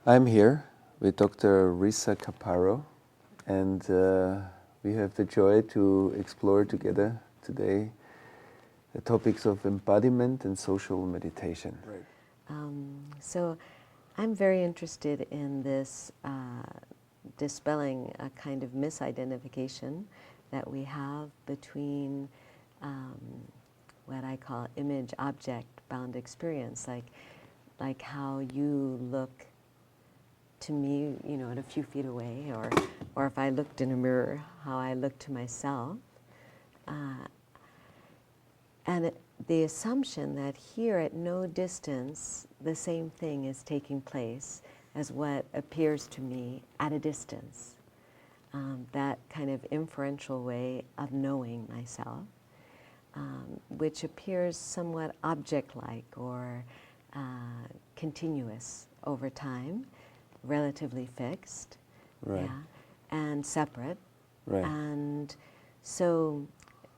I'm here with Dr. Risa Kaparo, and we have the joy to explore together today the topics of embodiment and social meditation. Right. So I'm very interested in this dispelling a kind of misidentification that we have between what I call image-object bound experience, like how you look to me, you know, at a few feet away, or if I looked in a mirror, how I look to myself. The assumption that here at no distance the same thing is taking place as what appears to me at a distance. That kind of inferential way of knowing myself, which appears somewhat object-like or continuous over time, relatively fixed, Right. yeah, and separate. Right. And so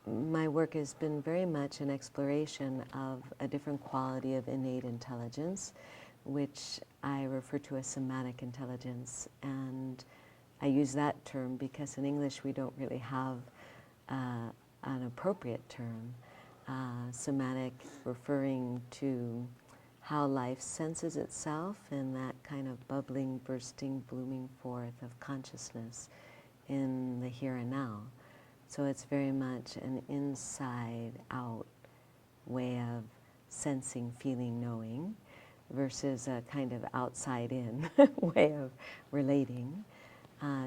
my work has been very much an exploration of a different quality of innate intelligence, which I refer to as somatic intelligence. And I use that term because in English we don't really have an appropriate term. Somatic referring to how life senses itself in that kind of bubbling, bursting, blooming forth of consciousness in the here and now. So it's very much an inside-out way of sensing, feeling, knowing, versus a kind of outside-in way of relating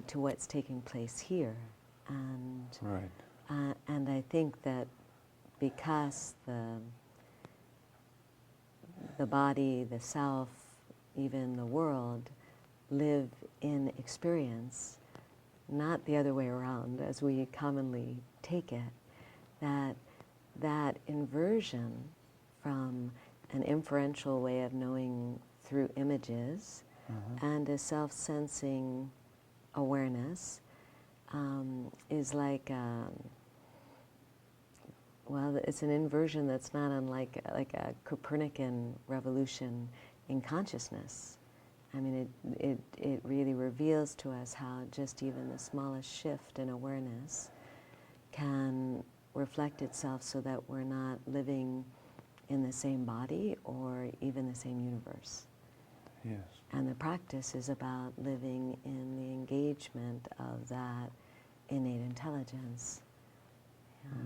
to what's taking place here. And, Right. And I think that because the body, the self, even the world, live in experience, not the other way around, as we commonly take it, that inversion from an inferential way of knowing through images and a self-sensing awareness is like, well, it's an inversion that's not unlike like a Copernican revolution in consciousness. I mean, it really reveals to us how just even the smallest shift in awareness can reflect itself so that we're not living in the same body or even the same universe. Yes. And the practice is about living in the engagement of that innate intelligence. Yeah.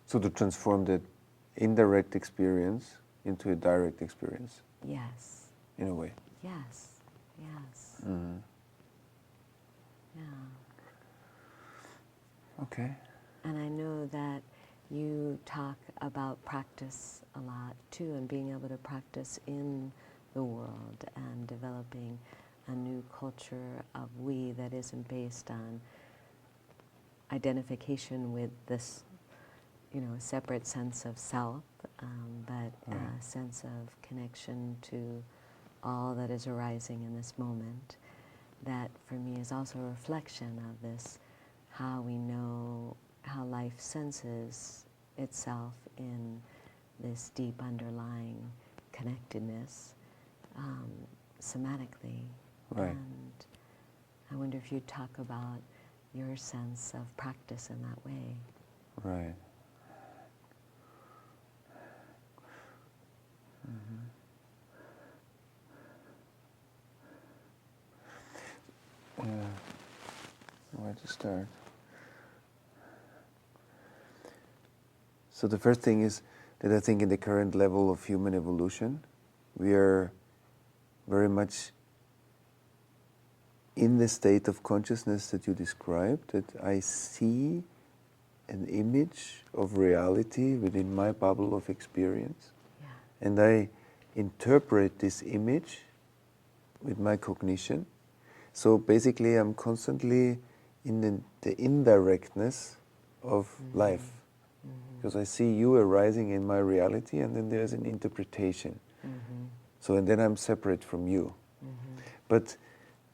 So to transform the indirect experience into a direct experience. Yes. In a way. Yes. Yes. Mm-hmm. Yeah. Okay. And I know that you talk about practice a lot too, and being able to practice in the world and developing a new culture of we that isn't based on identification with this, you know, a separate sense of self, but a sense of connection to all that is arising in this moment. That for me is also a reflection of this, how we know how life senses itself in this deep underlying connectedness somatically. Right. And I wonder if you'd talk about your sense of practice in that way. Right. Mm-hmm. Where to start? So the first thing is that I think in the current level of human evolution, we are very much in the state of consciousness that you described, that I see an image of reality within my bubble of experience. Yeah. And I interpret this image with my cognition. So basically I'm constantly in the indirectness of life. Because I see you arising in my reality, and then there's an interpretation. So, and then I'm separate from you. But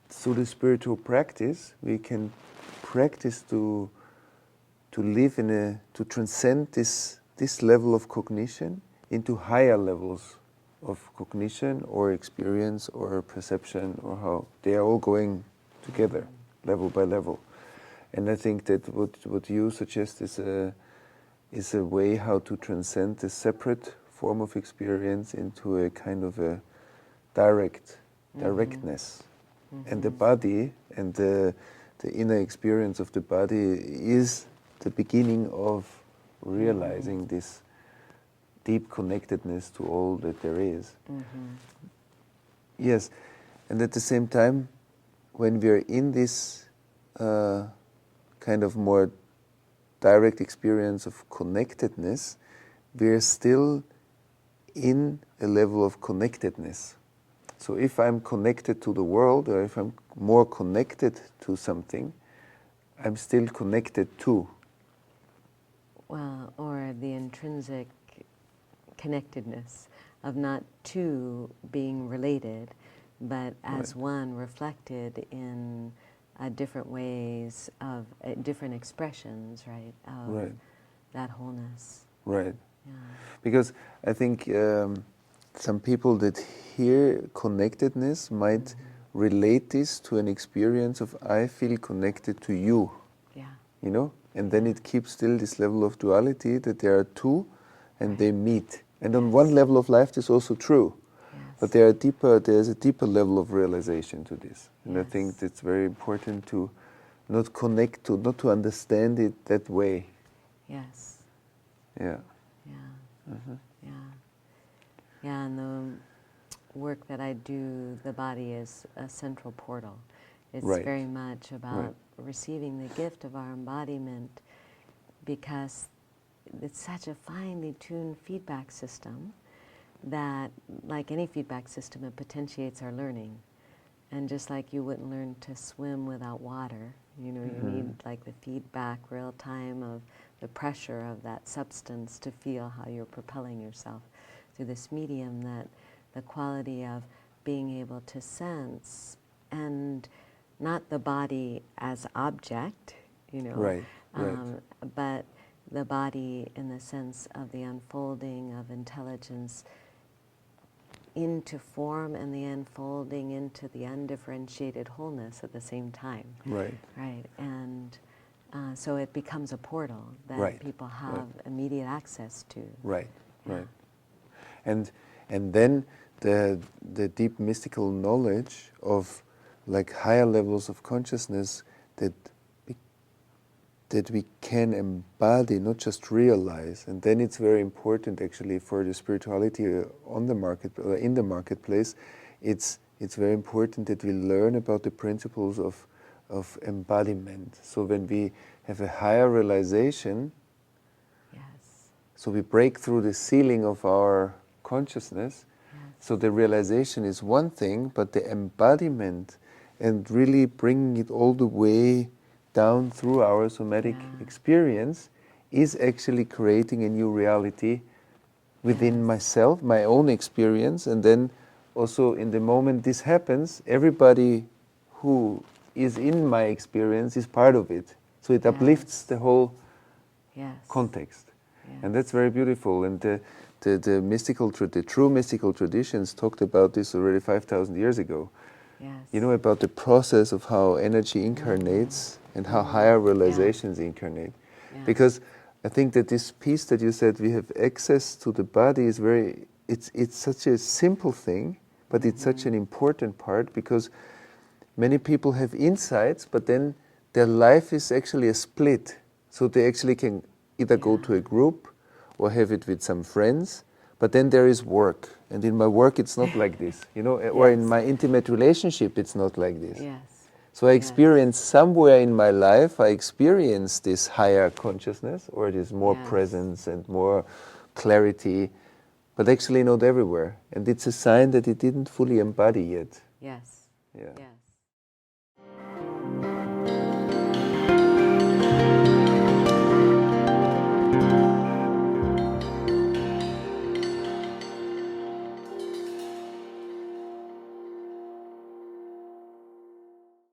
through the spiritual practice, we can practice to live to transcend this level of cognition into higher levels of cognition or experience or perception, or how they are all going together, level by level. And I think that what you suggest is a way how to transcend the separate form of experience into a kind of a directness. And the body and the inner experience of the body is the beginning of realizing this deep connectedness to all that there is. Yes, and at the same time, when we are in this kind of more direct experience of connectedness, we are still in a level of connectedness. So if I'm connected to the world, or if I'm more connected to something, I'm still connected to. Well, or the intrinsic connectedness of not two being related, but as one reflected in different ways of different expressions, right, of that wholeness. Right. Yeah. Because I think some people that hear connectedness might relate this to an experience of I feel connected to you. Yeah. You know? And then it keeps still this level of duality that there are two and they meet. And on one level of life this is also true. But there's a deeper level of realization to this. And I think it's very important to not connect to, not to understand it that way. Yes. Yeah. Yeah. Yeah. Yeah, and the work that I do, the body is a central portal. It's very much about receiving the gift of our embodiment, because it's such a finely tuned feedback system that, like any feedback system, it potentiates our learning. And just like you wouldn't learn to swim without water, you know, you need like the feedback real time of the pressure of that substance to feel how you're propelling yourself through this medium, that the quality of being able to sense, and not the body as object, you know, but the body in the sense of the unfolding of intelligence into form and the unfolding into the undifferentiated wholeness at the same time. Right. And so it becomes a portal that people have immediate access to. Right. And then the deep mystical knowledge of like higher levels of consciousness that we can embody, not just realize. And then it's very important actually for the spirituality on the market, in the marketplace. It's very important that we learn about the principles of embodiment. So when we have a higher realization, so we break through the ceiling of our consciousness. So the realization is one thing, but the embodiment and really bringing it all the way down through our somatic experience is actually creating a new reality within myself, my own experience. And then also in the moment this happens, everybody who is in my experience is part of it. So it uplifts the whole context. And that's very beautiful. And the true mystical traditions talked about this already 5,000 years ago. You know, about the process of how energy incarnates and how higher realizations incarnate. Because I think that this piece that you said, we have access to the body, is it's such a simple thing, but it's such an important part, because many people have insights, but then their life is actually a split. So they actually can either go to a group or have it with some friends, but then there is work. And in my work, it's not like this, you know, or in my intimate relationship, it's not like this. So I experience somewhere in my life, I experience this higher consciousness, or this more presence and more clarity, but actually not everywhere. And it's a sign that it didn't fully embody yet. Yes.